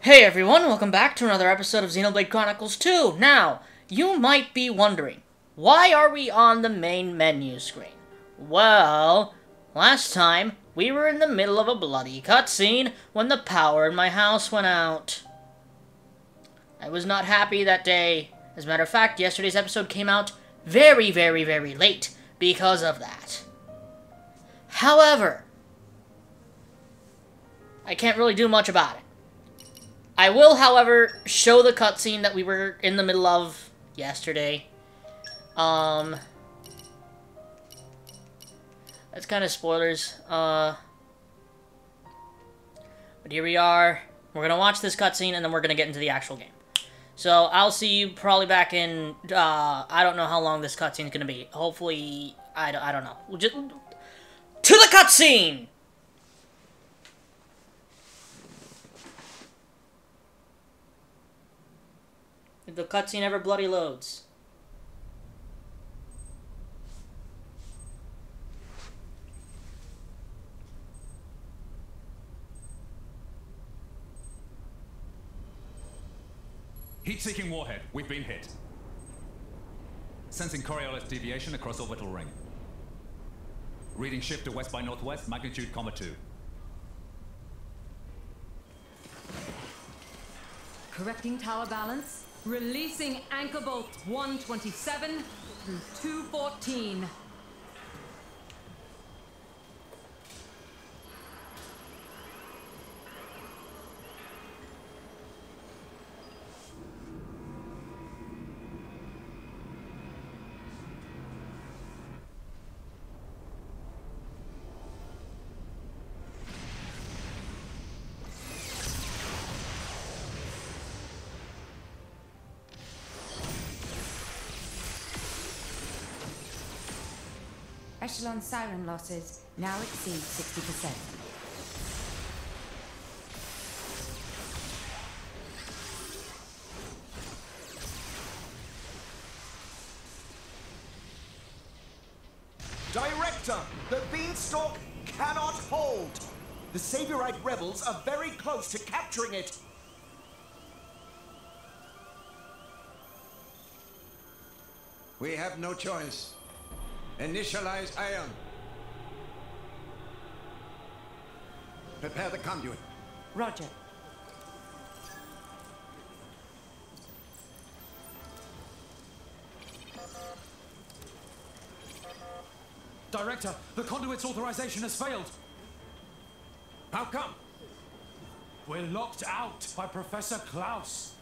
Hey everyone, welcome back to another episode of Xenoblade Chronicles 2. Now, you might be wondering, why are we on the main menu screen? Well, last time, we were in the middle of a bloody cutscene when the power in my house went out. I was not happy that day. As a matter of fact, yesterday's episode came out very late because of that. However, I can't really do much about it. I will, however, show the cutscene that we were in the middle of yesterday. That's kind of spoilers. But here we are. We're gonna watch this cutscene, and then we're gonna get into the actual game. So, I'll see you probably back in, I don't know how long this cutscene's gonna be. Hopefully, I don't know. We'll just... To the cutscene! If the cutscene ever bloody loads. Heat-seeking warhead. We've been hit. Sensing Coriolis deviation across orbital ring. Reading shift to west by northwest, magnitude, 2. Correcting tower balance. Releasing anchor bolt 127 through 214. Echelon siren losses now exceed 60%. Director, the beanstalk cannot hold. The Saviorite rebels are very close to capturing it. We have no choice. Initialize ion. Prepare the conduit. Roger. Director, the conduit's authorization has failed. How come? We're locked out by Professor Klaus.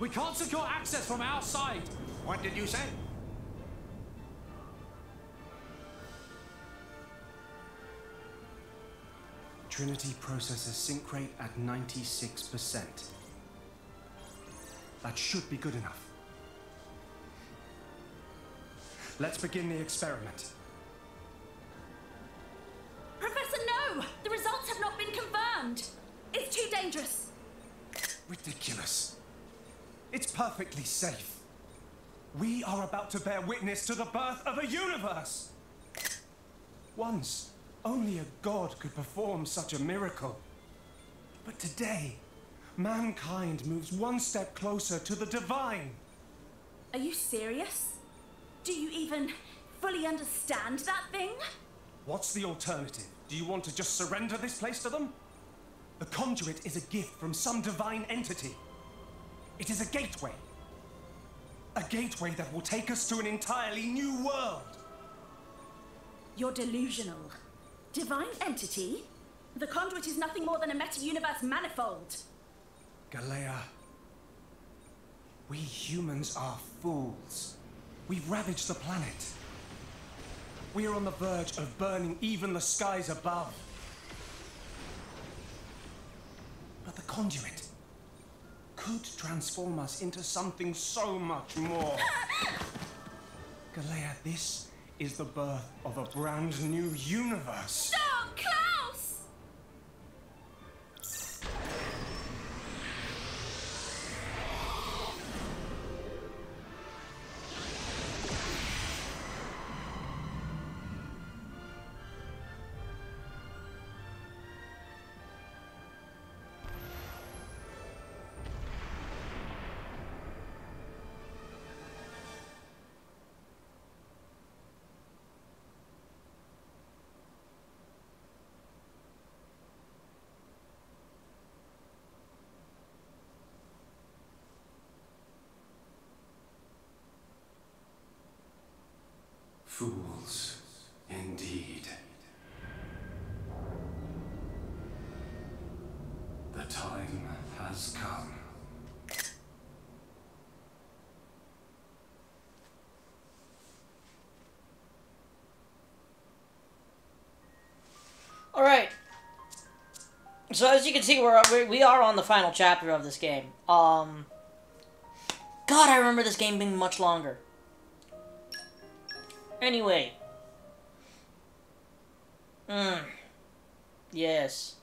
We can't secure access from our side. What did you say? Trinity processor sync rate at 96%. That should be good enough. Let's begin the experiment. Professor, no! The results have not been confirmed. It's too dangerous. Ridiculous. It's perfectly safe. We are about to bear witness to the birth of a universe. Once, only a god could perform such a miracle. But today, mankind moves one step closer to the divine. Are you serious? Do you even fully understand that thing? What's the alternative? Do you want to just surrender this place to them? The conduit is a gift from some divine entity. It is a gateway. A gateway that will take us to an entirely new world. You're delusional. Divine entity? The conduit is nothing more than a meta-universe manifold. Galea, we humans are fools. We've ravaged the planet. We are on the verge of burning even the skies above. But the conduit could transform us into something so much more. Galea, this is the birth of a brand new universe. Stop, Klaus! Fools, indeed. The time has come. Alright. So as you can see, we are on the final chapter of this game. God, I remember this game being much longer. Anyway. Yes.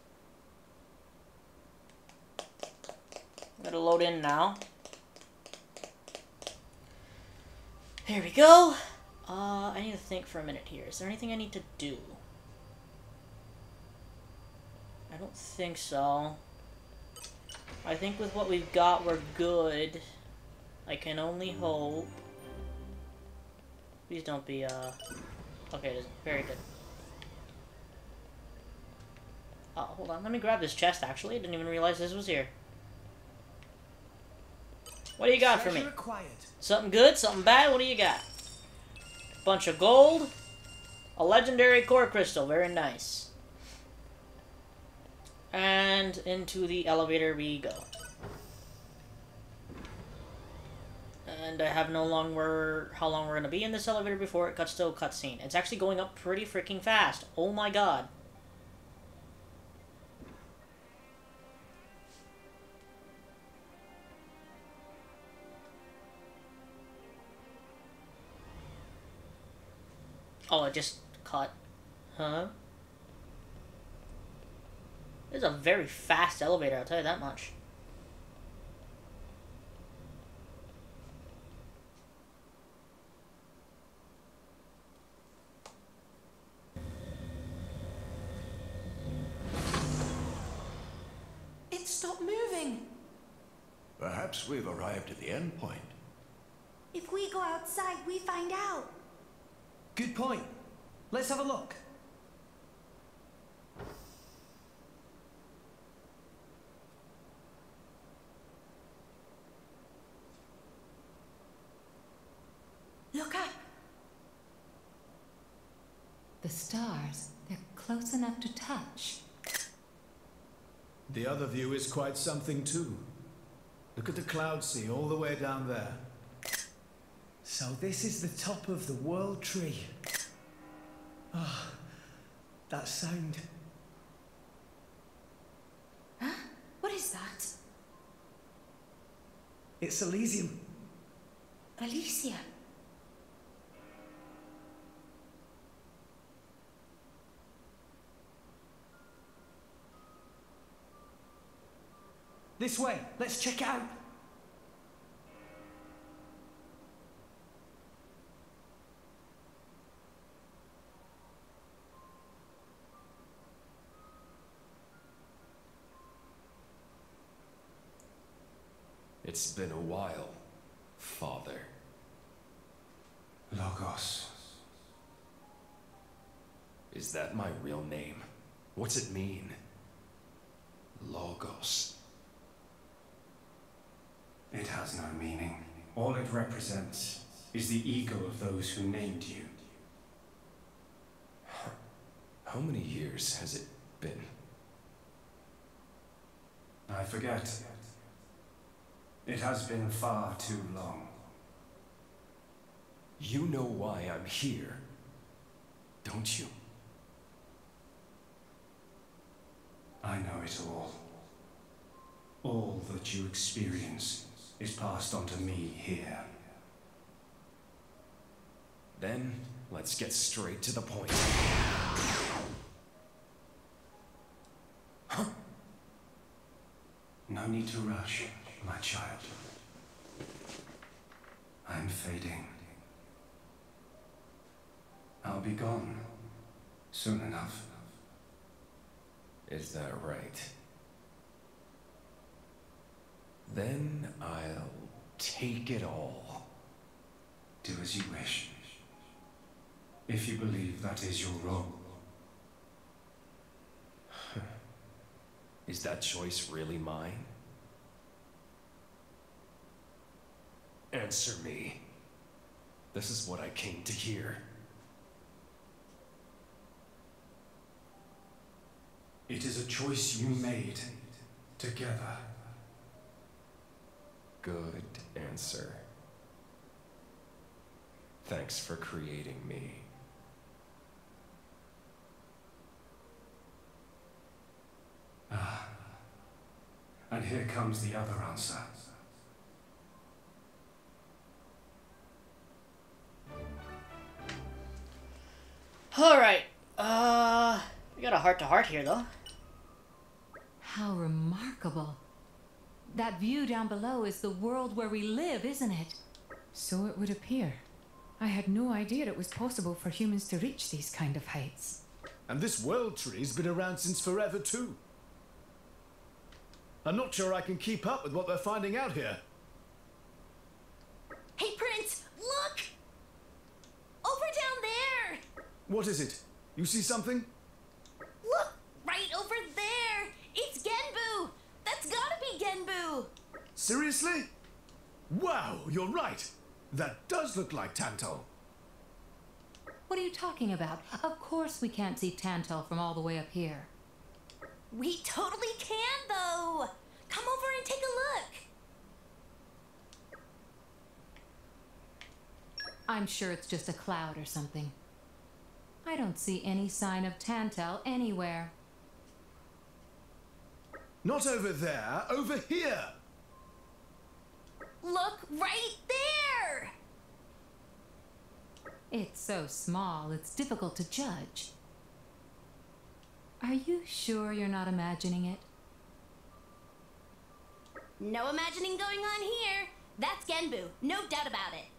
Gotta load in now. Here we go. I need to think for a minute here. Is there anything I need to do? I don't think so. I think with what we've got, we're good. I can only hope. Please don't be, Okay, it is. Very good. Oh, hold on. Let me grab this chest, actually. I didn't even realize this was here. What do you got for me? Something good? Something bad? What do you got? Bunch of gold. A legendary core crystal. Very nice. And into the elevator we go. And I have how long we're gonna be in this elevator before it cuts to a cutscene. It's actually going up pretty freaking fast. Oh my god. Oh, it just cut. Huh? This is a very fast elevator, I'll tell you that much. It stopped moving. Perhaps we've arrived at the end point. If we go outside, we find out. Good point. Let's have a look. Look up. The stars, they're close enough to touch. The other view is quite something too. Look at the cloud sea all the way down there. So this is the top of the world tree. Ah, that sound. Huh? What is that? It's Elysium. Alicia. This way. Let's check it out. It's been a while, Father. Logos. Is that my real name? What's it mean? Logos. It has no meaning. All it represents is the ego of those who named you. How many years has it been? I forget. It has been far too long. You know why I'm here, don't you? I know it all. All that you experience is passed on to me here. Then, let's get straight to the point. Huh? No need to rush, my child. I'm fading. I'll be gone soon enough. Is that right? Then I'll take it all. Do as you wish. If you believe that is your role. Is that choice really mine? Answer me. This is what I came to hear. It is a choice you made together. Good answer. Thanks for creating me. And here comes the other answer. Alright, we got a heart-to-heart here, though. How remarkable. That view down below is the world where we live, isn't it? So it would appear. I had no idea it was possible for humans to reach these kind of heights. And this world tree's been around since forever too. I'm not sure I can keep up with what they're finding out here. Hey, Prince, look! Over down there! What is it? You see something? Look, right over there! It's Genbu! That's gotta be Genbu! Seriously? Wow, you're right. That does look like Tantal. What are you talking about? Of course we can't see Tantal from all the way up here. We totally can, though! Come over and take a look! I'm sure it's just a cloud or something. I don't see any sign of Tantal anywhere. Not over there, over here! Look right there! It's so small, it's difficult to judge. Are you sure you're not imagining it? No imagining going on here. That's Genbu, no doubt about it.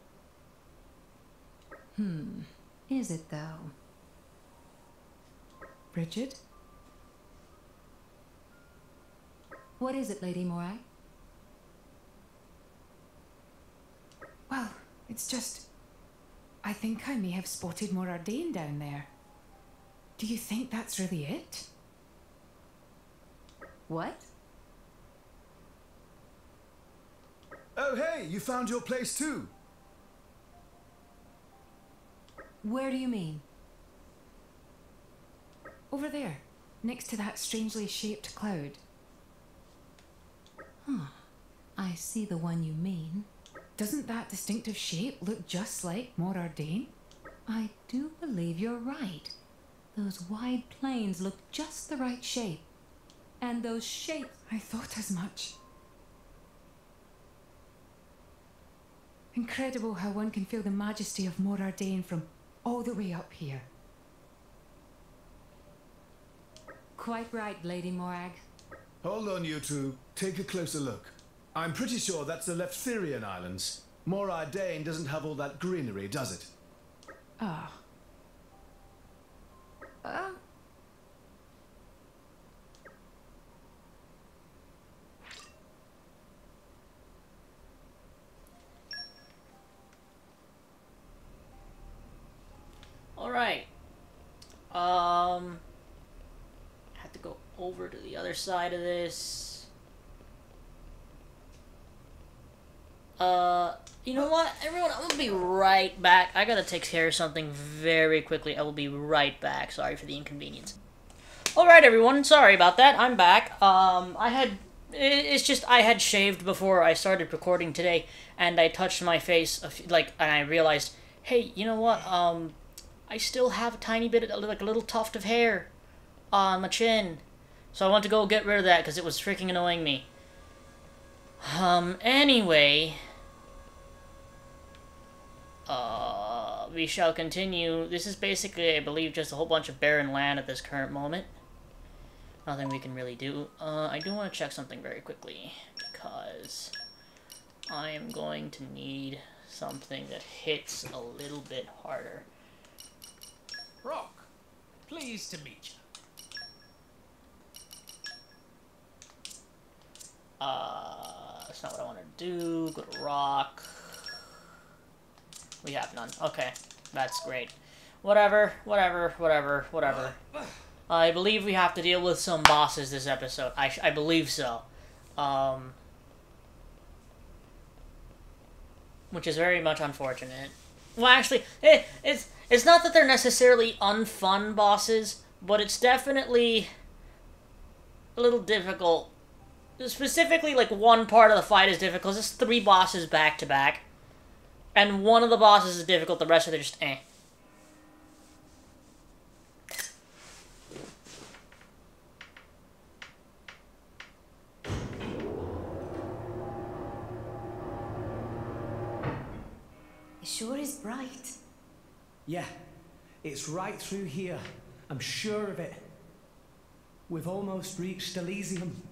Is it though? Bridget? What is it, Lady Morai? Well, it's just... I think I may have spotted more Ardain down there. Do you think that's really it? What? Oh hey, you found your place too. Where do you mean? Over there, next to that strangely shaped cloud. I see the one you mean. Doesn't that distinctive shape look just like Mor Ardain? I do believe you're right. Those wide plains look just the right shape. And those shapes... I thought as much. Incredible how one can feel the majesty of Mor Ardain from all the way up here. Quite right, Lady Morag. Hold on, you two. Take a closer look. I'm pretty sure that's the Leftherian Islands. Mor Ardain doesn't have all that greenery, does it? Ah. Alright. Have to go over to the other side of this. You know what, everyone, I'm gonna be right back. I gotta take care of something very quickly. I will be right back. Sorry for the inconvenience. Alright, everyone, sorry about that. I'm back. It's just I had shaved before I started recording today, and I touched my face, and I realized, hey, you know what, I still have a tiny bit of, like, a little tuft of hair on my chin. So I want to go get rid of that, because it was freaking annoying me. Anyway... we shall continue. This is basically, I believe, just a whole bunch of barren land at this current moment. Nothing we can really do. I do want to check something very quickly, because I am going to need something that hits a little bit harder. Rock, pleased to meet you. That's not what I want to do. Go to rock. We have none. Okay, that's great. Whatever. I believe we have to deal with some bosses this episode. I believe so. Which is very much unfortunate. Well, actually, it's not that they're necessarily unfun bosses, but it's definitely a little difficult. Specifically, like, one part of the fight is difficult. It's 3 bosses back to back. And one of the bosses is difficult, the rest of them are just eh. It sure is bright. Yeah, it's right through here. I'm sure of it. We've almost reached Elysium.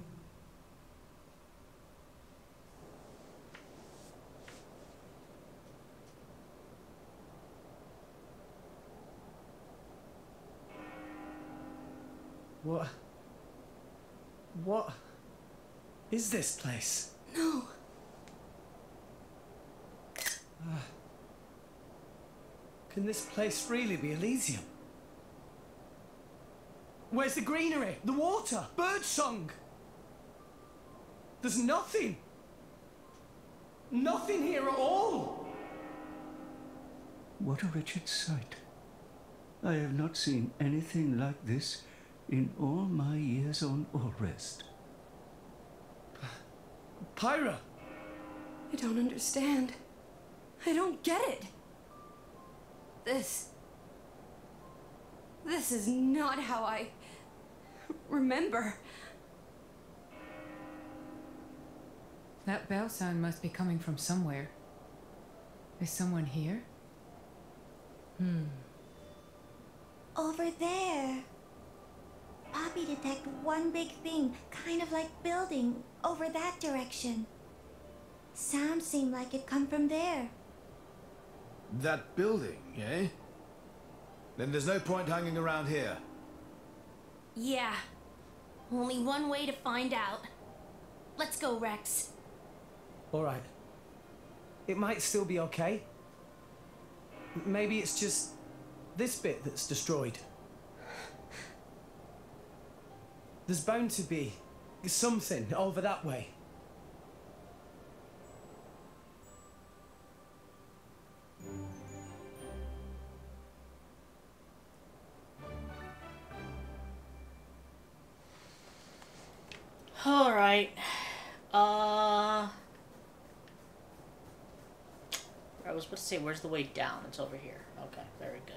What is this place? No. Can this place really be Elysium? Where's the greenery? The water? Birdsong? There's nothing. Nothing here at all. What a wretched sight. I have not seen anything like this in all my years on Orrest. Pyra! I don't understand. I don't get it. This is not how I remember. That bell sound must be coming from somewhere. Is someone here? Over there. Poppy detected one big thing, kind of like building, over that direction. Sound seemed like it come from there. That building, eh? Then there's no point hanging around here. Yeah. Only one way to find out. Let's go, Rex. Alright. It might still be okay. Maybe it's just this bit that's destroyed. There's bound to be something over that way. Alright. I was supposed to say, where's the way down? It's over here. Okay, very good.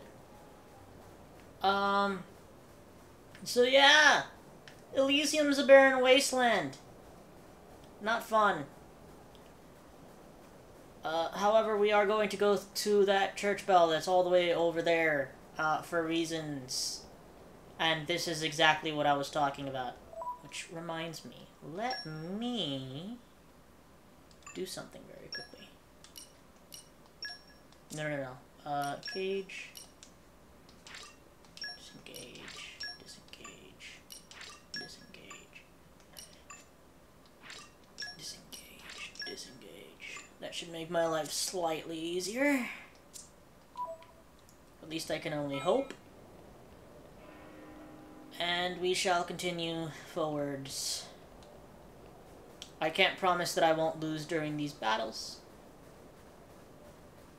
So yeah! Elysium's a barren wasteland. Not fun. However, we are going to go to that church bell that's all the way over there, for reasons. And this is exactly what I was talking about. Which reminds me, let me do something very quickly. No. Cage. Disengage. Disengage. Disengage. Disengage. Disengage. That should make my life slightly easier. At least I can only hope. And we shall continue forwards. I can't promise that I won't lose during these battles.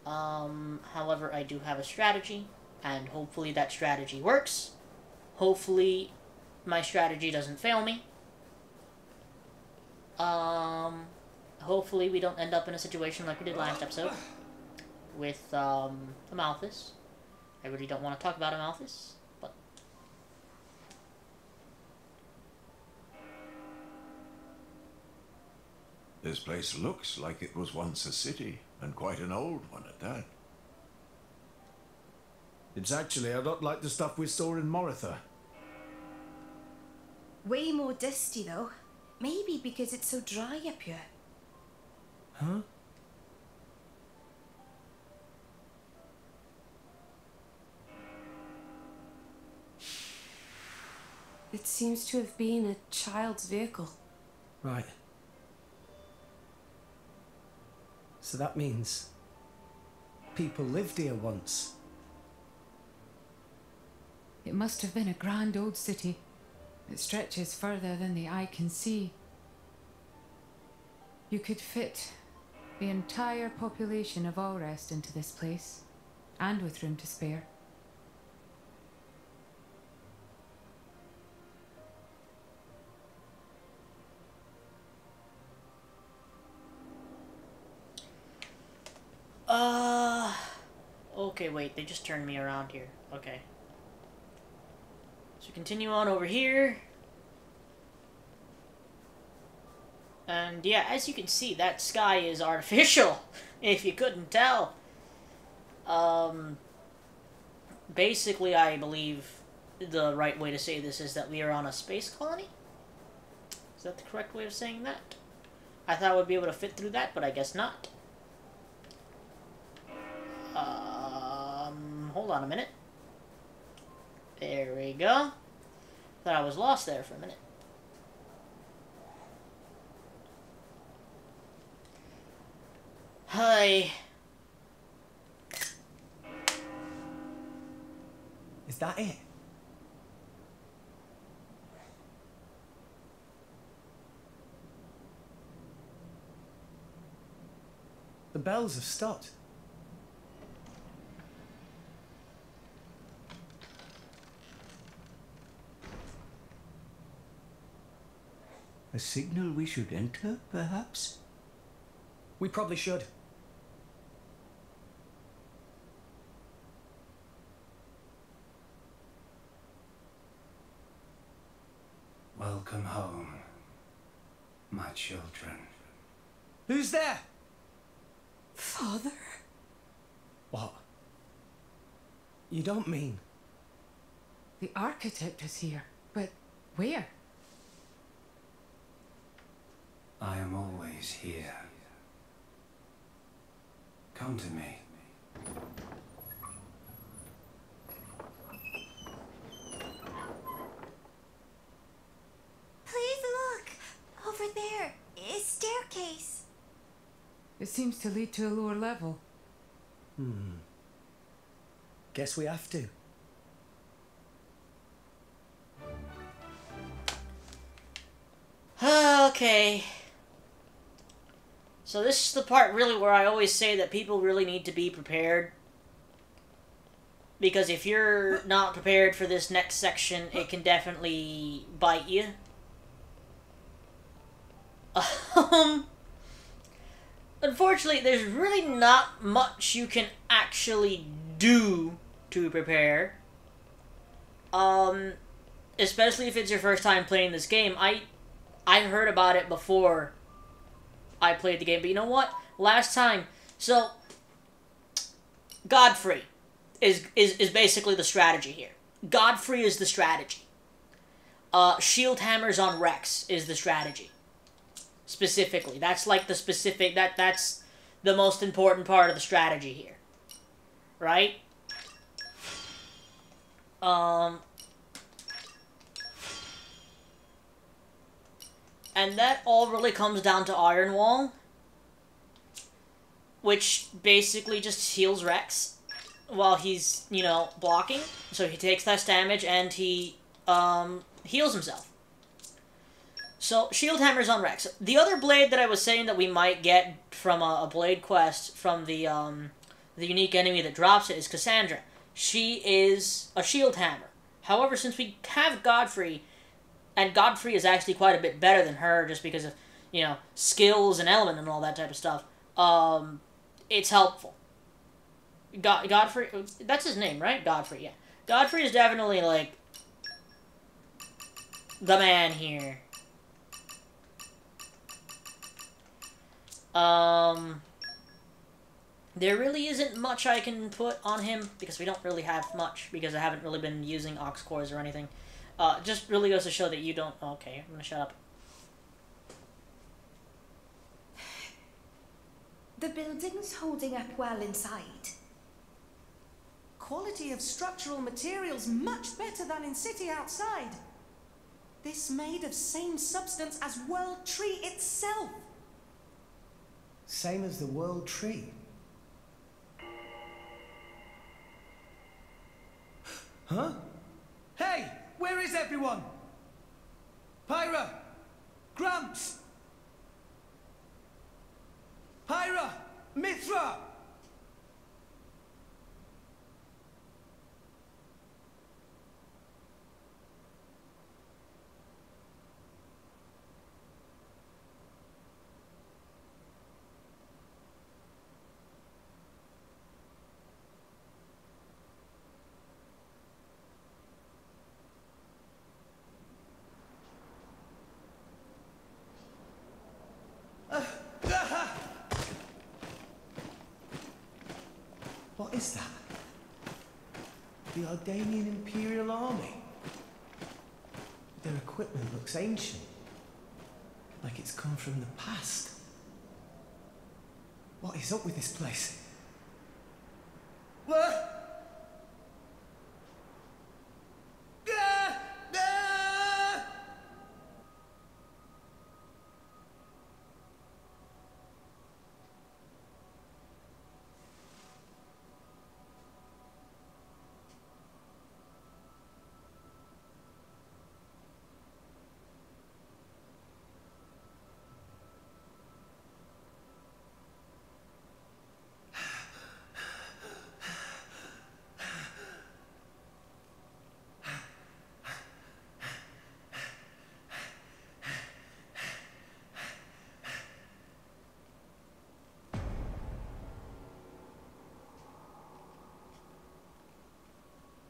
However, I do have a strategy, and hopefully that strategy works. Hopefully my strategy doesn't fail me. Hopefully we don't end up in a situation like we did last episode with, Amalthus. I really don't want to talk about Amalthus, but... This place looks like it was once a city, and quite an old one at that. It's actually a lot like the stuff we saw in Moritha. Way more dusty though. Maybe because it's so dry up here. Huh? It seems to have been a child's vehicle. Right. So that means people lived here once. It must have been a grand old city. It stretches further than the eye can see. You could fit the entire population of Allrest into this place, and with room to spare. Okay, wait, they just turned me around here. Okay. So continue on over here. And yeah, as you can see, that sky is artificial, if you couldn't tell. Basically, I believe the right way to say this is that we are on a space colony? Is that the correct way of saying that? I thought I would be able to fit through that, but I guess not. Hold on a minute. There we go. Thought I was lost there for a minute. Hi. Is that it? The bells have stopped. A signal we should enter, perhaps? We probably should. Welcome home, my children. Who's there? Father? What? You don't mean... The architect is here, but where? I am always here. Come to me. Please look! Over there is staircase. It seems to lead to a lower level. Guess we have to. Okay. So this is the part really where I always say that people really need to be prepared. Because if you're not prepared for this next section, it can definitely bite you. Unfortunately, there's really not much you can actually do to prepare. Especially if it's your first time playing this game. I heard about it before I played the game, but you know what? Last time, so Godfrey is basically the strategy here. Godfrey is the strategy. Shield hammers on Rex is the strategy. Specifically, that's like the specific that's the most important part of the strategy here, right? And that all really comes down to Iron Wall, which basically just heals Rex while he's, you know, blocking. So he takes less damage and he heals himself. So, Shield Hammers on Rex. The other blade that I was saying that we might get from a blade quest from the unique enemy that drops it is Cassandra. She is a Shield Hammer. However, since we have Godfrey, and Godfrey is actually quite a bit better than her just because of, you know, skills and element and all that type of stuff, it's helpful. Godfrey, that's his name, right? Godfrey, yeah. Godfrey is definitely, like, the man here. There really isn't much I can put on him, because we don't really have much, because I haven't really been using aux cores or anything. Just really goes to show that you don't... Okay, I'm gonna shut up. The building's holding up well inside. Quality of structural materials much better than in city outside. This made of same substance as World Tree itself. Same as the World Tree. Huh? Hey! Where is everyone? Pyra! Gramps! Pyra! Mithra! is that? The Ardanian Imperial Army. Their equipment looks ancient. Like it's come from the past. What is up with this place? What?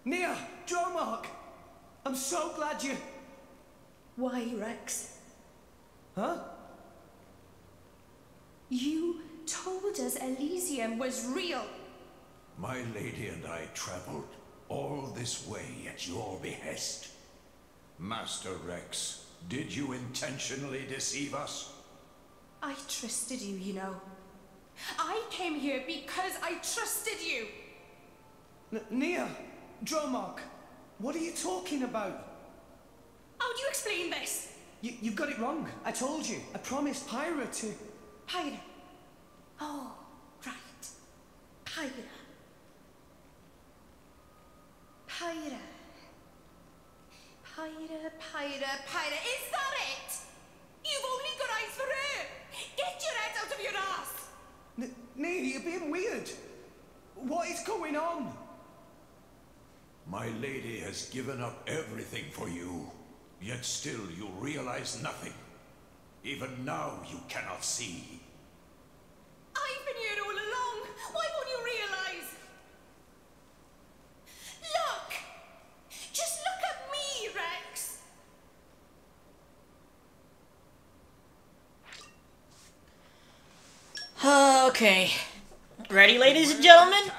Nia! Dromark! I'm so glad you... Why, Rex? Huh? You told us Elysium was real. My lady and I traveled all this way at your behest. Master Rex, did you intentionally deceive us? I trusted you, you know. I came here because I trusted you. Nia! Dromark! What are you talking about? How do you explain this? You've got it wrong. I told you. I promised Pyra to... Pyra. Oh, right. Pyra. Pyra. Pyra. Is that it? You've only got eyes for her. Get your head out of your ass. Nia, you're being weird. What is going on? My lady has given up everything for you, yet still you realize nothing. Even now you cannot see. I've been here all along. Why won't you realize? Look! Just look at me, Rex! Okay. Ready, ladies and gentlemen?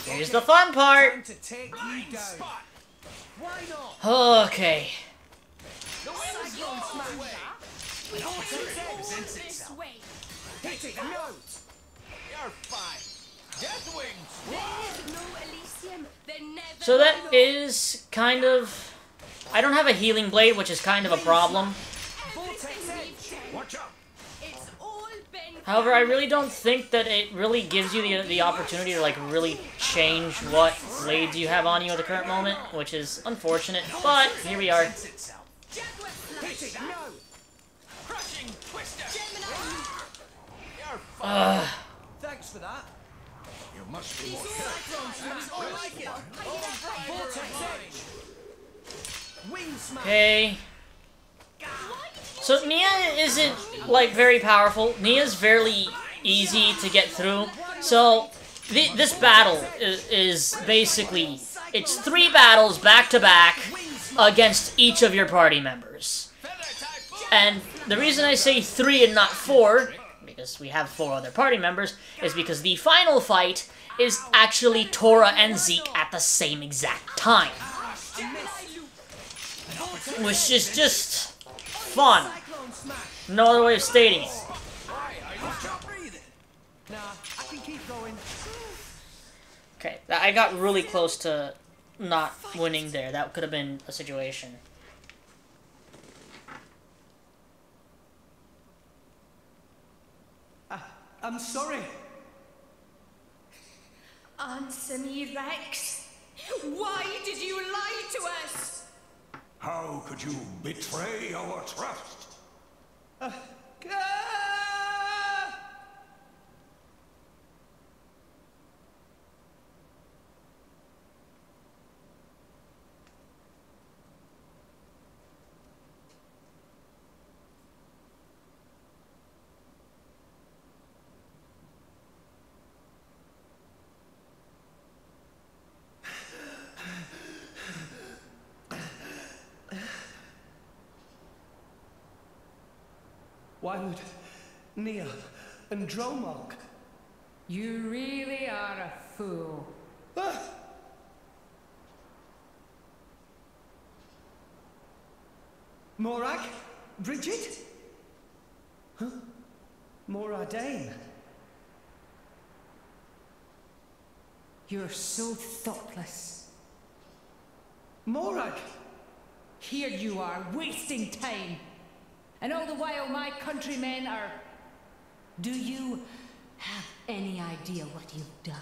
Here's the fun part. Okay. So that is kind of... I don't have a healing blade, which is kind of a problem. However, I really don't think that it really gives you the opportunity to, like, really change what blades you have on you at the current moment, which is unfortunate, but here we are. Thanks for that. You must be more Okay. So Nia isn't, like, very powerful. Nia's fairly easy to get through. So this battle is basically, it's 3 battles back to back against each of your party members. And the reason I say 3 and not 4, because we have 4 other party members, is because the final fight is actually Tora and Zeke at the same exact time. Which is just fun. No other way of stating it. Okay, I got really close to not winning there. That could have been a situation. I'm sorry. Answer me, Rex. Why did you lie to us? How could you betray our trust? Why would Nia and Dromark? You really are a fool. Ah! Morag? Bridget? Huh? Moradane? You're so thoughtless. Morag! Here you are, wasting time. And all the while my countrymen are... Do you have any idea what you've done?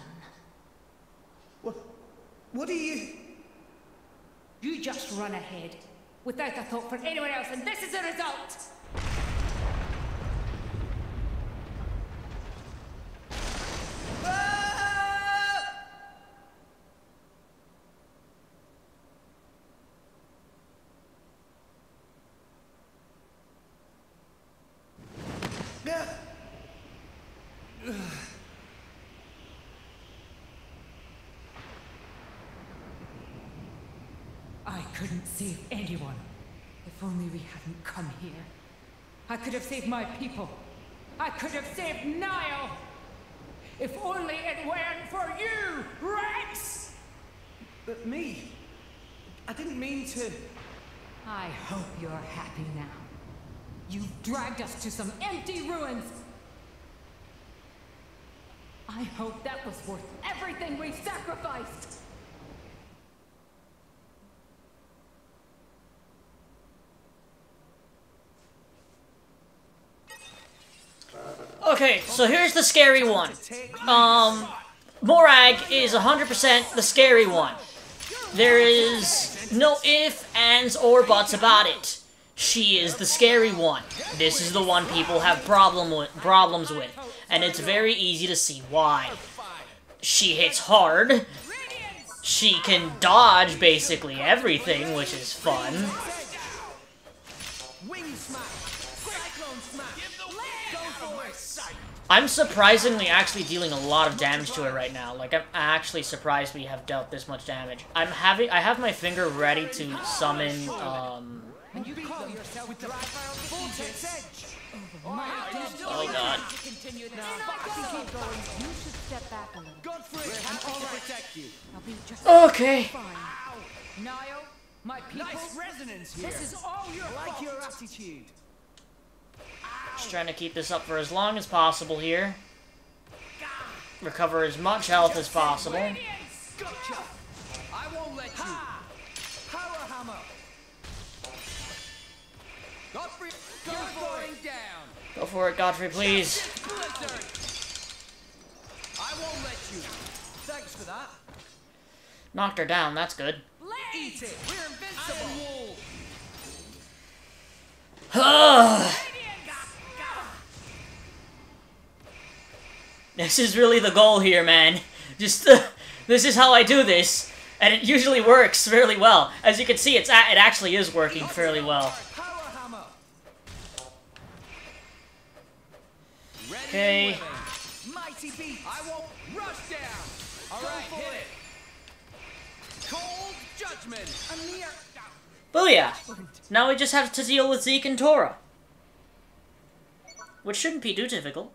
What do you... You just run ahead, without a thought for anyone else, and this is the result! I couldn't save anyone. If only we hadn't come here. I could have saved my people. I could have saved Niall. If only it weren't for you, Rex! But me? I didn't mean to... I hope you're happy now. You've dragged us to some empty ruins. I hope that was worth everything we sacrificed. Okay, so here's the scary one. Morag is 100% the scary one. There is no ifs, ands, or buts about it. She is the scary one. This is the one people have problems with, and it's very easy to see why. She hits hard. She can dodge basically everything, which is fun. I'm surprisingly actually dealing a lot of damage to it right now. Like, I'm actually surprised we have dealt this much damage. I have my finger ready to summon, Oh god. Okay. Niall, my people, Nice resonance here. this is all your I like fault. your attitude. Just trying to keep this up for as long as possible here. Recover as much health as possible. Gotcha. I won't let you. Power hammer. Godfrey, go going down. Go for it, Godfrey, please. Blizzard. I won't let you. Thanks for that. Knocked her down, that's good. Eat it. We're invincible. This is really the goal here, man. Just, this is how I do this. And it usually works fairly well. As you can see, it actually is working fairly well. Okay. Mighty beat. I won't rush down. All right, hit it. Cold judgment. Booyah! Now we just have to deal with Zeke and Tora. Which shouldn't be too difficult.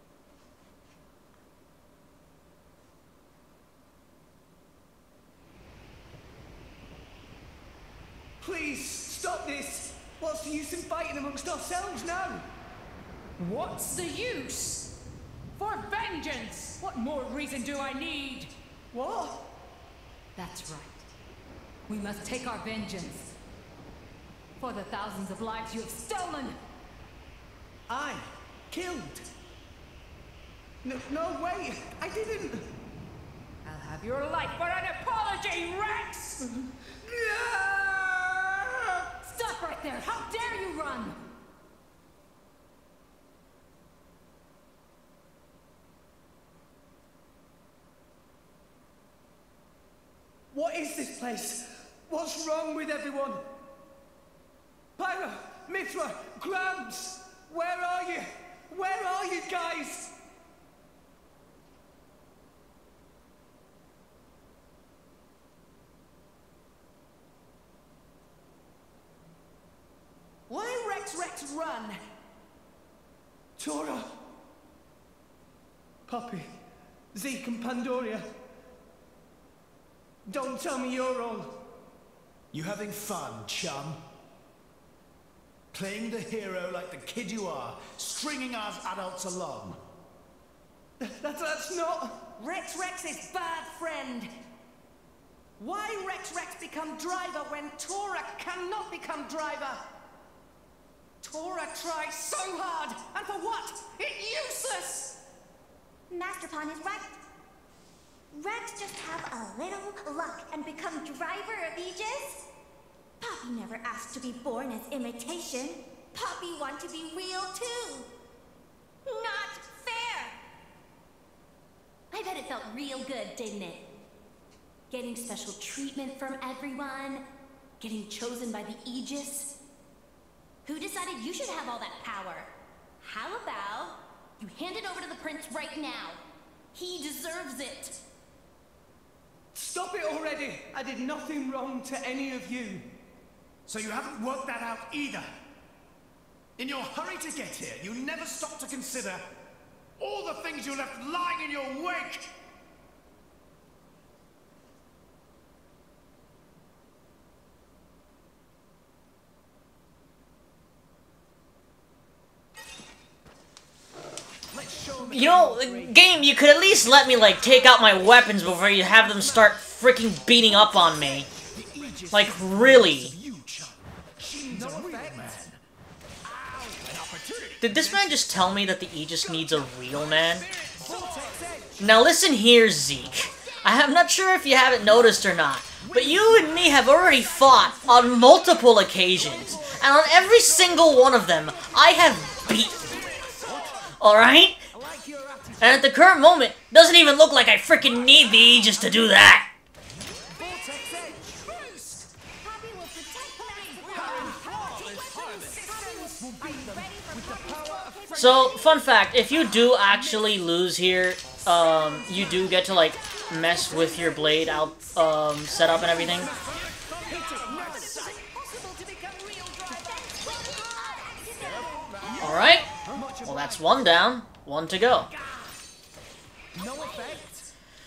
Please, stop this. What's the use in fighting amongst ourselves now? What's the use? For vengeance! What more reason do I need? What? That's right. We must take our vengeance. For the thousands of lives you have stolen! I killed. No way. I didn't. I'll have your life for an apology, Rex! Stop right there! How dare you run! What is this place? What's wrong with everyone? Pyra, Mithra, Grams, where are you? Where are you guys? Why Rex run? Tora, Poppy, Zeke and Pandoria. Don't tell me you're all... You having fun, chum? Playing the hero like the kid you are, stringing us adults along. That's not... Rex is bad friend. Why Rex become driver when Tora cannot become driver? Tora tries so hard, and for what? It's useless! Master Pawn is right. Rex just have a little luck and become driver of Aegis? Poppy never asked to be born as imitation. Poppy want to be real too. Not fair! I bet it felt real good, didn't it? Getting special treatment from everyone, getting chosen by the Aegis. Who decided you should have all that power? How about you hand it over to the prince right now? He deserves it. Stop it already! I did nothing wrong to any of you. So you haven't worked that out either. In your hurry to get here, you never stopped to consider all the things you left lying in your wake. You know, game, you could at least let me, like, take out my weapons before you have them start freaking beating up on me. Like, really? Did this man just tell me that the Aegis needs a real man? Now listen here, Zeke. I'm not sure if you haven't noticed or not, but you and me have already fought on multiple occasions, and on every single one of them, I have beaten you. Alright? And at the current moment, doesn't even look like I freaking need the Aegis to do that. So, fun fact, if you do actually lose here, you do get to, like, mess with your blade out, setup and everything. Alright. Well, that's one down. One to go.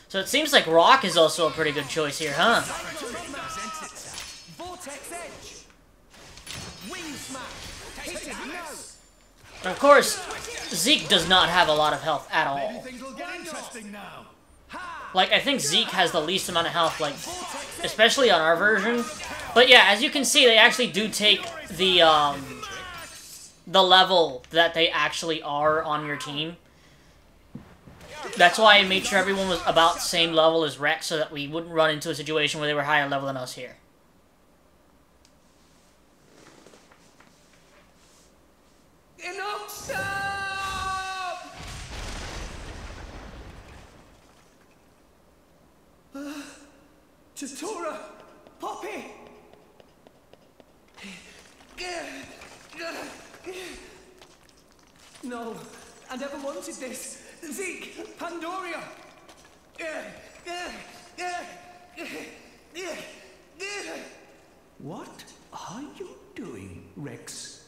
So it seems like Rock is also a pretty good choice here, huh? Of course, Zeke does not have a lot of health at all. Like, I think Zeke has the least amount of health, like, especially on our version. But yeah, as you can see, they actually do take the level that they actually are on your team. That's why I made sure everyone was about the same level as Rex, so that we wouldn't run into a situation where they were higher level than us here. Enough! Stop! Tora! Poppy! No, I never wanted this. Zeke, Pandoria! What are you doing, Rex?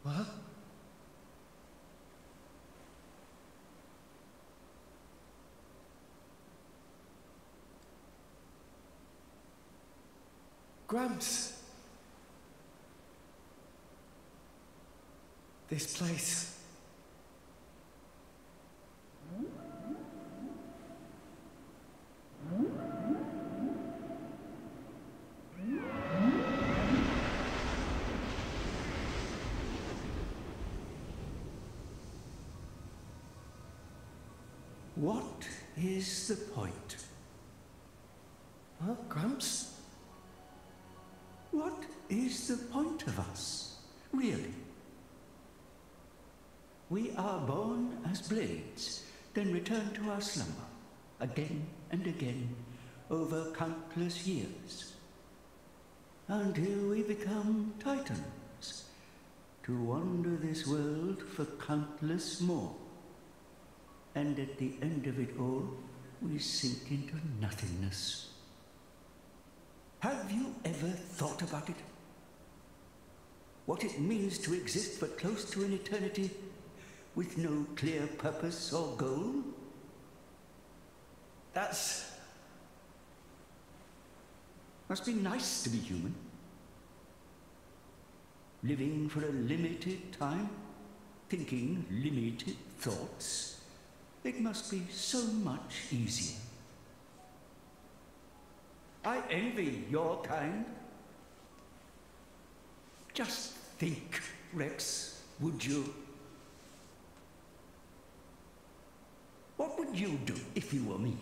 What? Gramps. This place. What is the point? Huh, Gramps? What is the point of us, really? We are born as blades, then return to our slumber, again and again, over countless years, until we become titans, to wander this world for countless more. And at the end of it all, we sink into nothingness. Have you ever thought about it? What it means to exist for close to an eternity, with no clear purpose or goal? That's... Must be nice to be human. Living for a limited time, thinking limited thoughts. It must be so much easier. I envy your kind. Just think, Rex, would you? What would you do if you were me?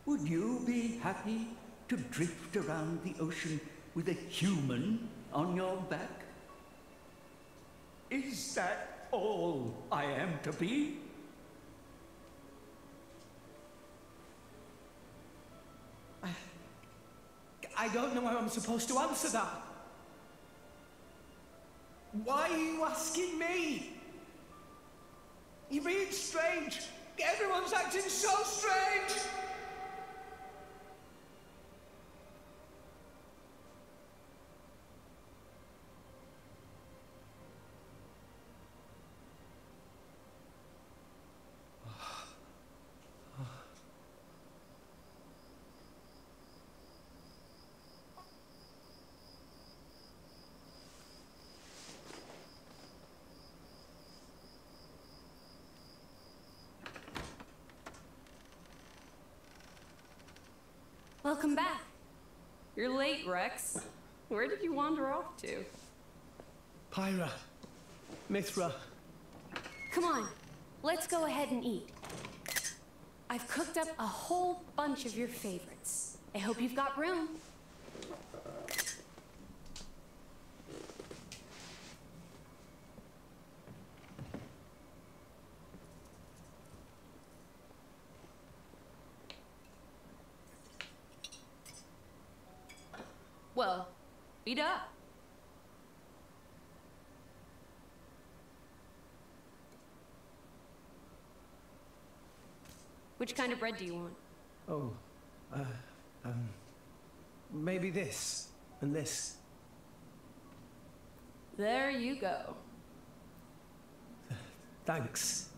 Would you be happy to drift around the ocean with a human on your back? Is that all I am to be? I don't know how I'm supposed to answer that. Why are you asking me? You're being strange. Everyone's acting so strange. Welcome back. You're late, Rex. Where did you wander off to? Pyra. Mithra. Come on, let's go ahead and eat. I've cooked up a whole bunch of your favorites. I hope you've got room. Well, eat up. Which kind of bread do you want? Oh, maybe this and this. There you go. Thanks.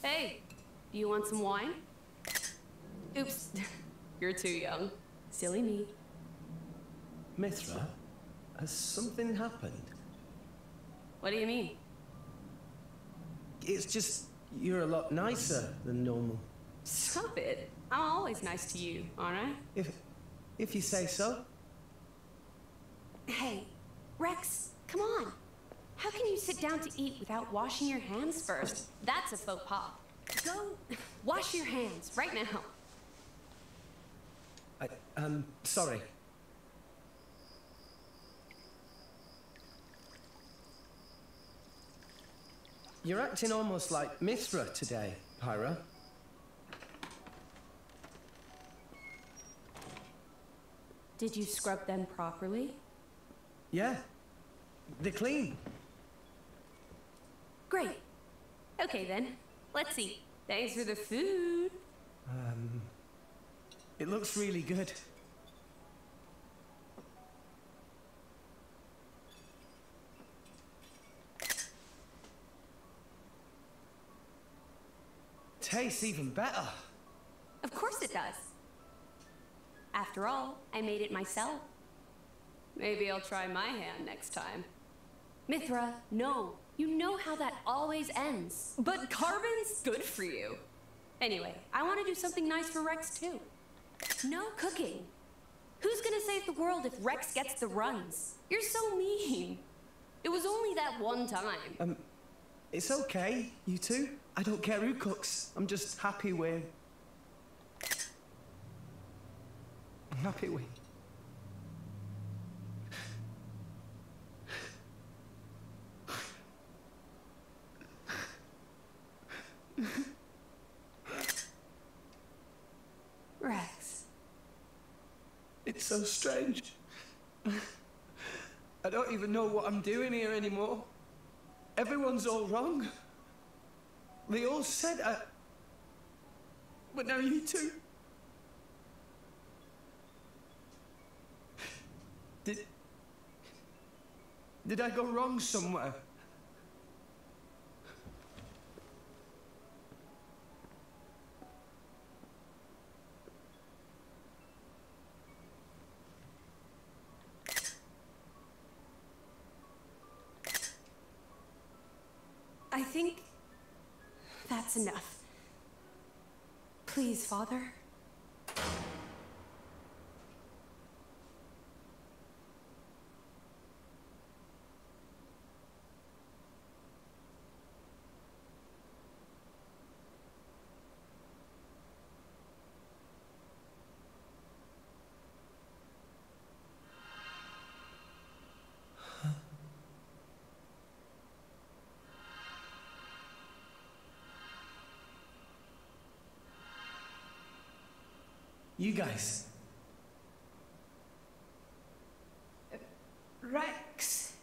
Hey, do you want some wine? Oops. You're too young. Silly me. Mithra, has something happened? What do you mean? It's just, you're a lot nicer than normal. Stop it. I'm always nice to you, aren't I? If you say so. Hey, Rex, come on. How can you sit down to eat without washing your hands first? That's a faux pas. Go wash your hands right now. I'm sorry. You're acting almost like Mithra today, Pyra. Did you scrub them properly? Yeah, they're clean. Great. Okay then, let's eat. Thanks for the food. It looks really good. Tastes even better. Of course it does. After all, I made it myself. Maybe I'll try my hand next time. Mithra, no. You know how that always ends. But carbon's good for you. Anyway, I want to do something nice for Rex too. No cooking. Who's gonna save the world if Rex gets the runs? You're so mean. It was only that one time. It's okay, you two. I don't care who cooks. I'm just happy with... I'm happy with... Rex. It's so strange. I don't even know what I'm doing here anymore. Everyone's all wrong. They all said but now you two. Did I go wrong somewhere? I think that's enough. Please, Father. You guys. Rex.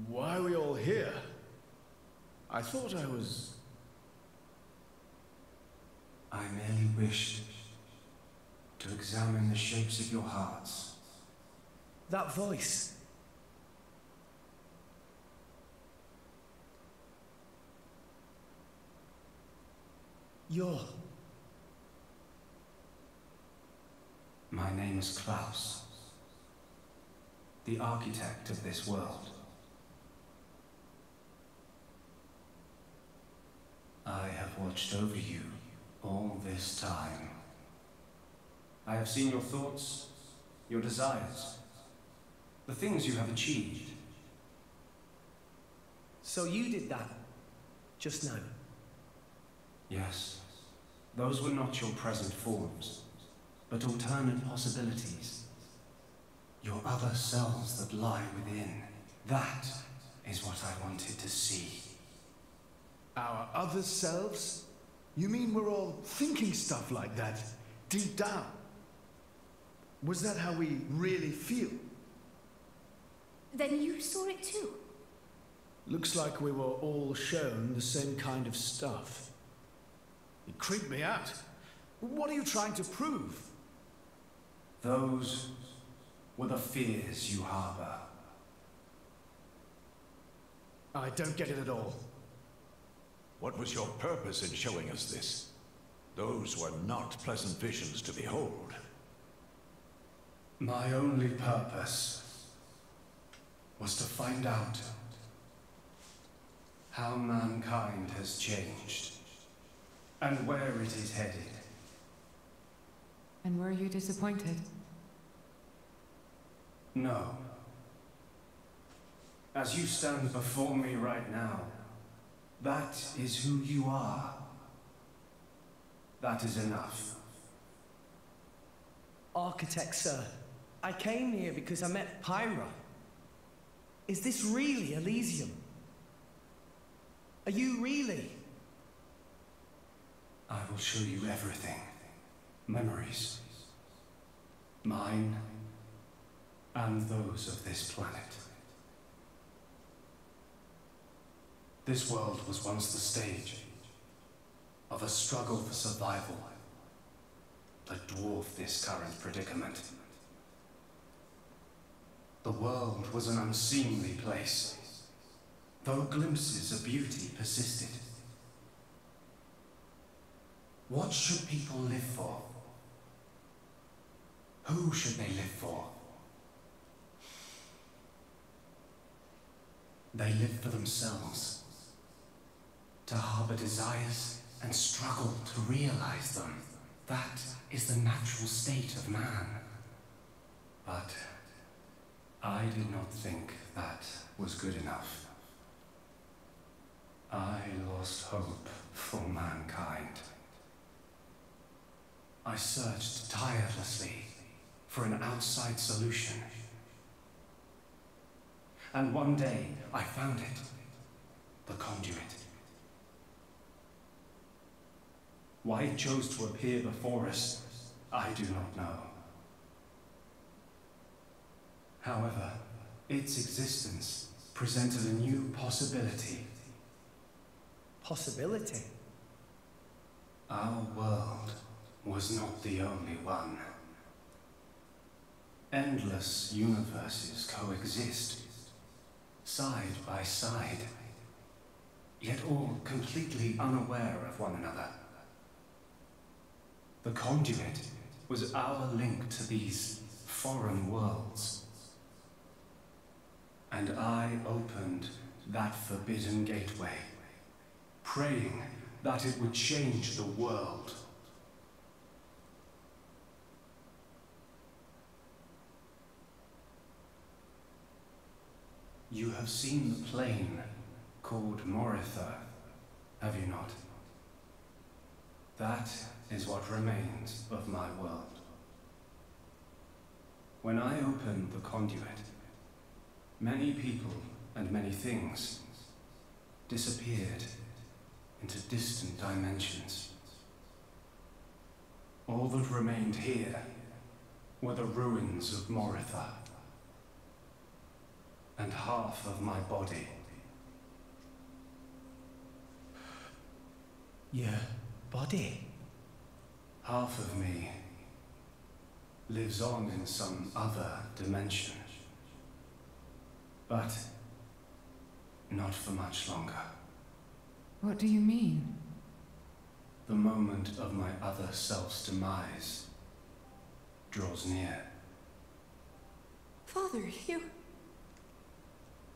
Why are we all here? I thought I was... I merely wished to examine the shapes of your hearts. That voice. You're... My name is Klaus, the architect of this world. I have watched over you all this time. I have seen your thoughts, your desires, the things you have achieved. So you did that, just now? Yes, those were not your present forms, but alternate possibilities. Your other selves that lie within. That is what I wanted to see. Our other selves? You mean we're all thinking stuff like that, deep down? Was that how we really feel? Then you saw it too. Looks like we were all shown the same kind of stuff. It creeped me out. What are you trying to prove? Those were the fears you harbor. I don't get it at all. What was your purpose in showing us this? Those were not pleasant visions to behold. My only purpose was to find out how mankind has changed and where it is headed. And were you disappointed? No. As you stand before me right now, that is who you are. That is enough. Architect, sir. I came here because I met Pyra. Is this really Elysium? Are you really? I will show you everything. Memories. Mine and those of this planet. This world was once the stage of a struggle for survival that dwarfed this current predicament. The world was an unseemly place, though glimpses of beauty persisted. What should people live for? Who should they live for? They live for themselves, to harbor desires and struggle to realize them. That is the natural state of man. But I did not think that was good enough. I lost hope for mankind. I searched tirelessly for an outside solution. And one day, I found it. The conduit. Why it chose to appear before us, I do not know. However, its existence presented a new possibility. Possibility? Our world was not the only one. Endless universes coexist, side by side, yet all completely unaware of one another. The conduit was our link to these foreign worlds. And I opened that forbidden gateway, praying that it would change the world. You have seen the plane called Monolithsoft, have you not? That is what remains of my world. When I opened the conduit, many people and many things disappeared into distant dimensions. All that remained here were the ruins of Monolithsoft and half of my body. Your body? Half of me lives on in some other dimension. But not for much longer. What do you mean? The moment of my other self's demise draws near. Father, you...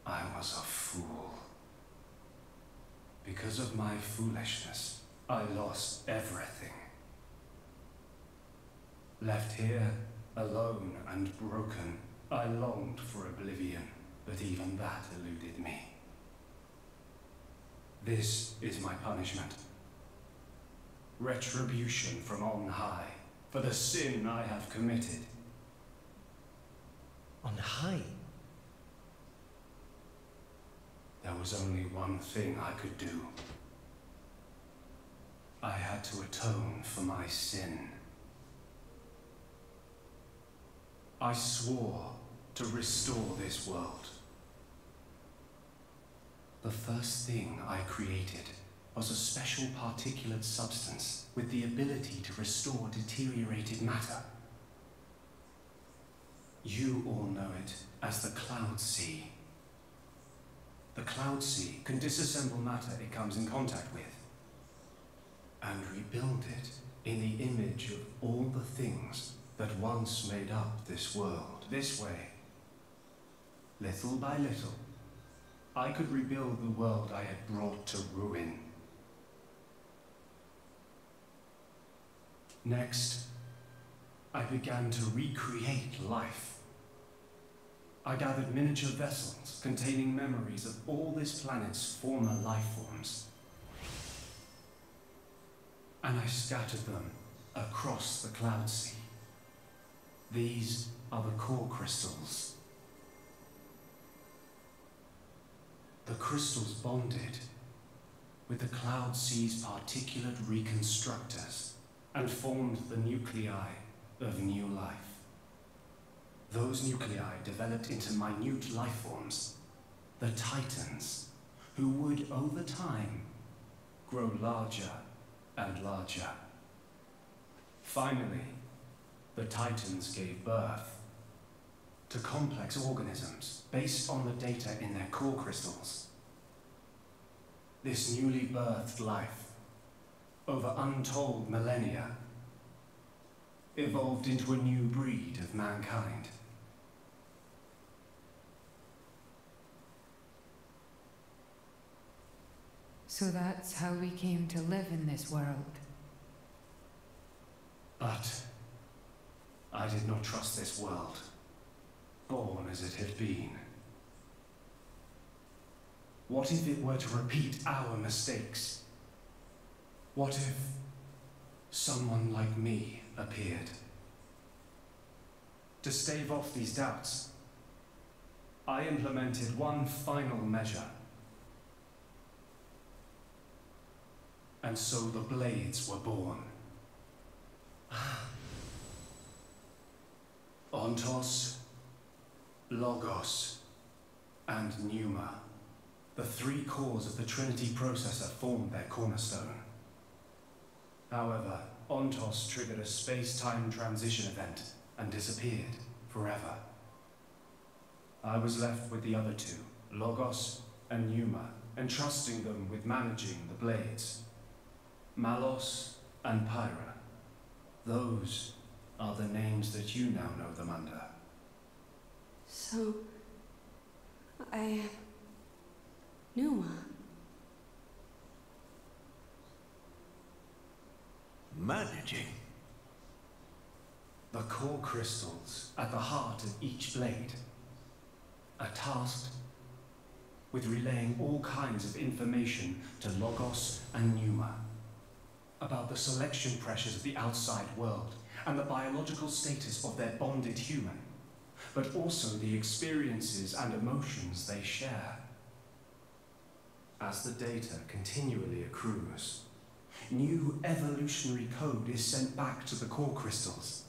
I was a fool. Because of my foolishness, I lost everything. Left here, alone and broken, I longed for oblivion, but even that eluded me. This is my punishment. Retribution from on high for the sin I have committed. On high? There was only one thing I could do. I had to atone for my sin. I swore to restore this world. The first thing I created was a special particulate substance with the ability to restore deteriorated matter. You all know it as the Cloud Sea. The Cloud Sea can disassemble matter it comes in contact with and rebuild it in the image of all the things that once made up this world. This way, little by little, I could rebuild the world I had brought to ruin. Next, I began to recreate life. I gathered miniature vessels containing memories of all this planet's former life forms. And I scattered them across the Cloud Sea. These are the core crystals. The crystals bonded with the Cloud Sea's particulate reconstructors and formed the nuclei of new life. Those nuclei developed into minute life forms, the Titans, who would, over time, grow larger and larger. Finally, the Titans gave birth to complex organisms based on the data in their core crystals. This newly birthed life, over untold millennia, evolved into a new breed of mankind. So that's how we came to live in this world. But I did not trust this world, born as it had been. What if it were to repeat our mistakes? What if someone like me appeared? To stave off these doubts, I implemented one final measure. And so the blades were born. Ontos, Logos, and Pneuma. The three cores of the Trinity processor formed their cornerstone. However, Ontos triggered a space-time transition event and disappeared forever. I was left with the other two, Logos and Numa, entrusting them with managing the blades. Malos and Pyra. Those are the names that you now know them under. So, I am Numa. Managing? The core crystals at the heart of each blade are tasked with relaying all kinds of information to Logos and Numa about the selection pressures of the outside world and the biological status of their bonded human, but also the experiences and emotions they share. As the data continually accrues, new evolutionary code is sent back to the core crystals.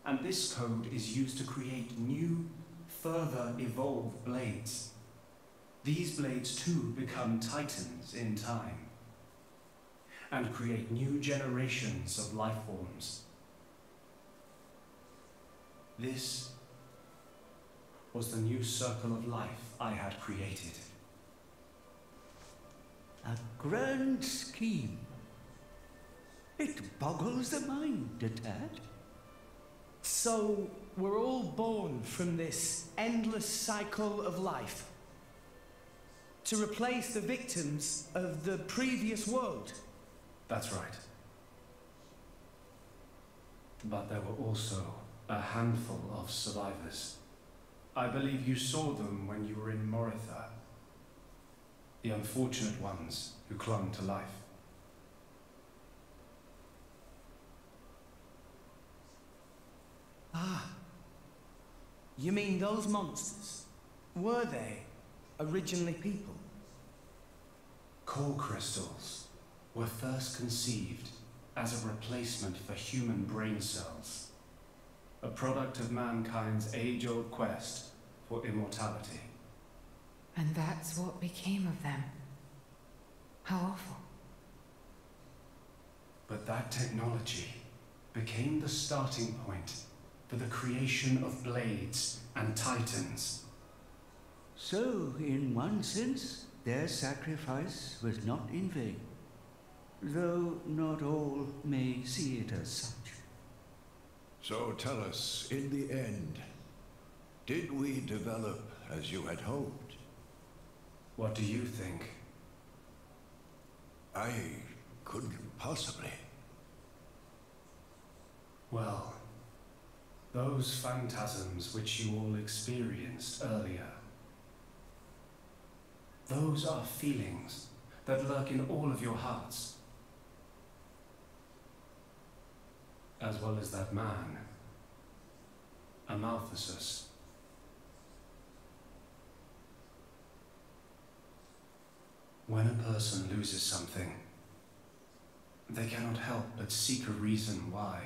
And this code is used to create new, further evolved blades. These blades too become titans in time and create new generations of life forms. This was the new circle of life I had created. A grand scheme. It boggles the mind a tad. So, we're all born from this endless cycle of life to replace the victims of the previous world. That's right. But there were also a handful of survivors. I believe you saw them when you were in Moritha. The unfortunate ones who clung to life. Ah. You mean those monsters? Were they originally people? Core crystals were first conceived as a replacement for human brain cells, a product of mankind's age-old quest for immortality. And that's what became of them. How awful. But that technology became the starting point for the creation of blades and titans. So, in one sense, their sacrifice was not in vain, though not all may see it as such. So tell us, in the end, did we develop as you had hoped? What do you think? I couldn't possibly. Well, those phantasms which you all experienced earlier, those are feelings that lurk in all of your hearts. As well as that man, Amalthus. When a person loses something, they cannot help but seek a reason why,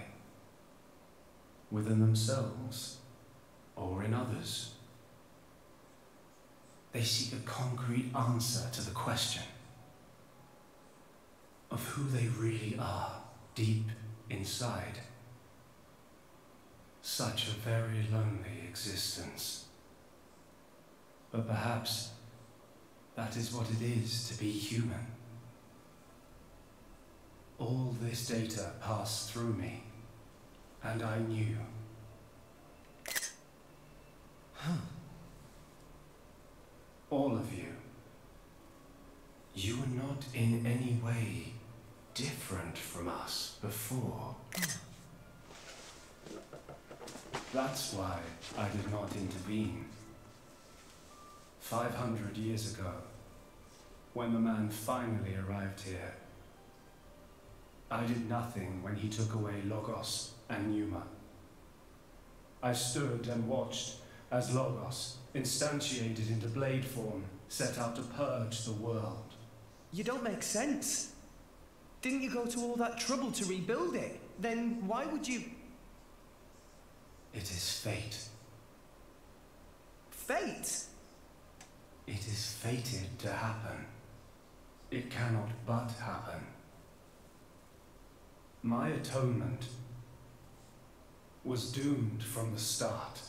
within themselves or in others. They seek a concrete answer to the question of who they really are deep inside. Such a very lonely existence. But perhaps that is what it is to be human. All this data passed through me, and I knew. All of you. You were not in any way different from us before. That's why I did not intervene. 500 years ago, when the man finally arrived here, I did nothing when he took away Logos and Numa. I stood and watched as Logos, instantiated into blade form, set out to purge the world. You don't make sense. Didn't you go to all that trouble to rebuild it? Then why would you... It is fate. Fate? It is fated to happen. It cannot but happen. My atonement was doomed from the start.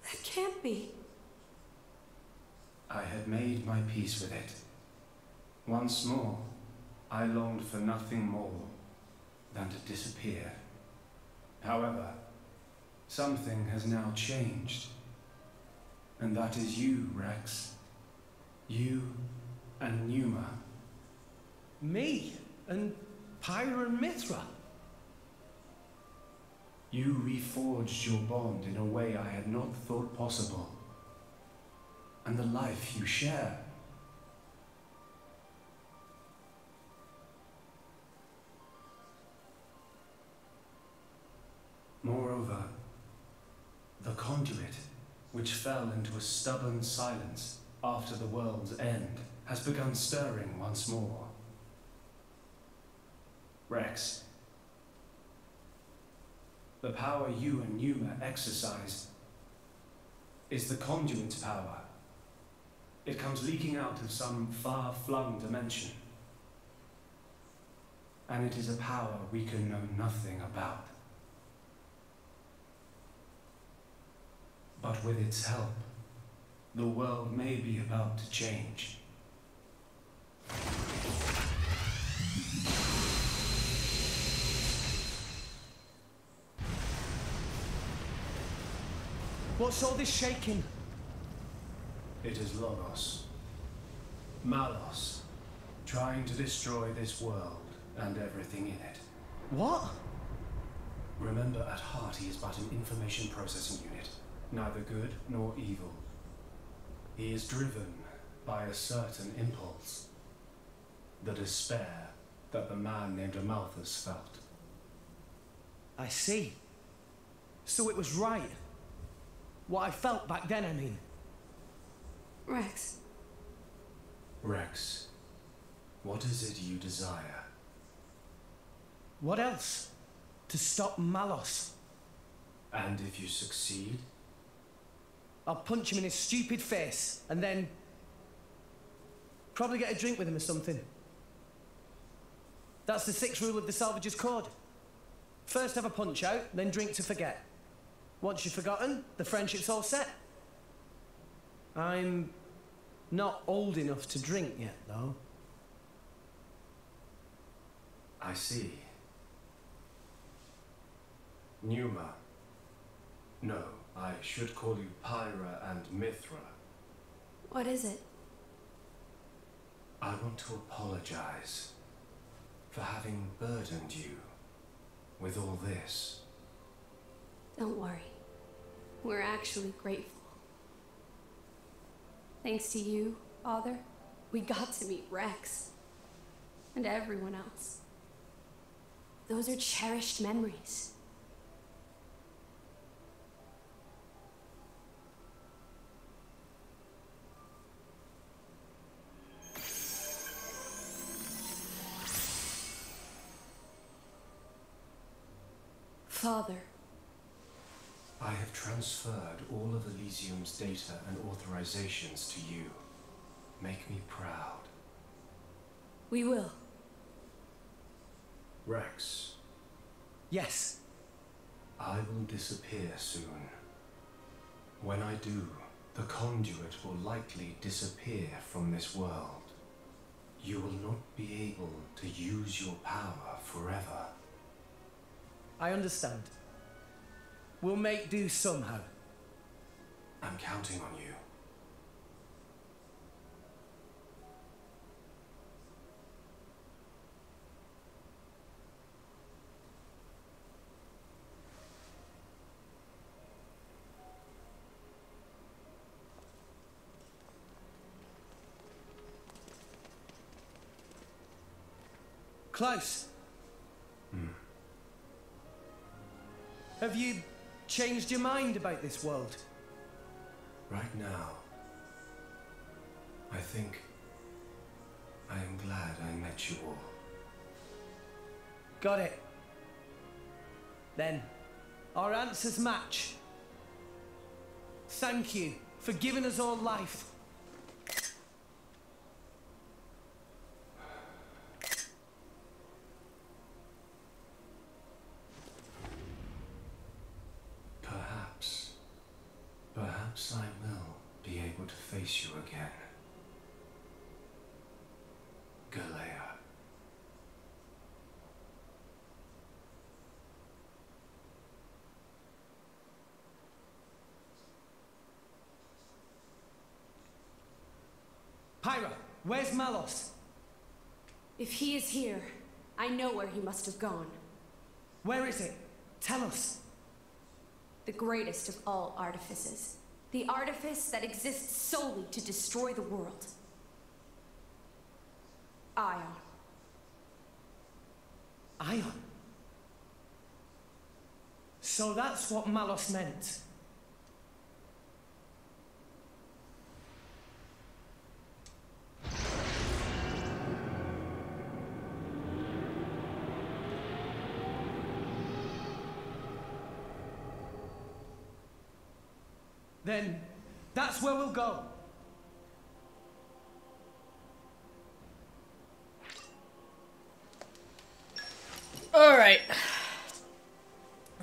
That can't it be? I had made my peace with it. Once more, I longed for nothing more than to disappear. However, something has now changed. And that is you, Rex. You and Numa. Me? And Pyra and Mithra? You reforged your bond in a way I had not thought possible. And the life you share. Moreover, the conduit, which fell into a stubborn silence after the world's end, has begun stirring once more. Rex, the power you and Numa exercise is the conduit's power. It comes leaking out of some far-flung dimension. And it is a power we can know nothing about. But with its help, the world may be about to change. What's all this shaking? It is Logos. Malos. Trying to destroy this world and everything in it. What? Remember, at heart he is but an information processing unit. Neither good nor evil. He is driven by a certain impulse. The despair that the man named Amalthus felt. I see. So it was right. What I felt back then, I mean. Rex. Rex, what is it you desire? What else? To stop Malos. And if you succeed? I'll punch him in his stupid face, and then probably get a drink with him or something. That's the 6th rule of the Salvager's Code. First have a punch out, then drink to forget. Once you've forgotten, the friendship's all set. I'm not old enough to drink yet, though. I see. Numa. No, I should call you Pyra and Mithra. What is it? I want to apologize for having burdened you with all this. Don't worry. We're actually grateful. Thanks to you, Father, we got to meet Rex. And everyone else. Those are cherished memories. Father. I have transferred all of Elysium's data and authorizations to you. Make me proud. We will. Rex. Yes. I will disappear soon. When I do, the conduit will likely disappear from this world. You will not be able to use your power forever. I understand. We'll make do somehow. I'm counting on you. Klaus. Have you changed your mind about this world? Right now, I think I am glad I met you all. Got it. Then, our answers match. Thank you for giving us all life. Perhaps Perhaps I will be able to face you again. Galea. Pyra, where's Malos? If he is here, I know where he must have gone. Where is it? Tell us. The greatest of all artifices. The artifice that exists solely to destroy the world. Ion. Ion? So that's what Malos meant. Then, that's where we'll go. Alright.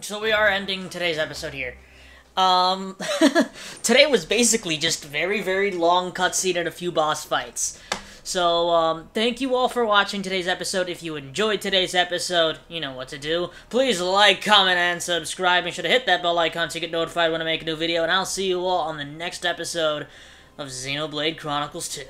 So we are ending today's episode here. Today was basically just very, very long cutscene and a few boss fights. So, thank you all for watching today's episode. If you enjoyed today's episode, you know what to do. Please like, comment, and subscribe. Make sure to hit that bell icon so you get notified when I make a new video. And I'll see you all on the next episode of Xenoblade Chronicles 2.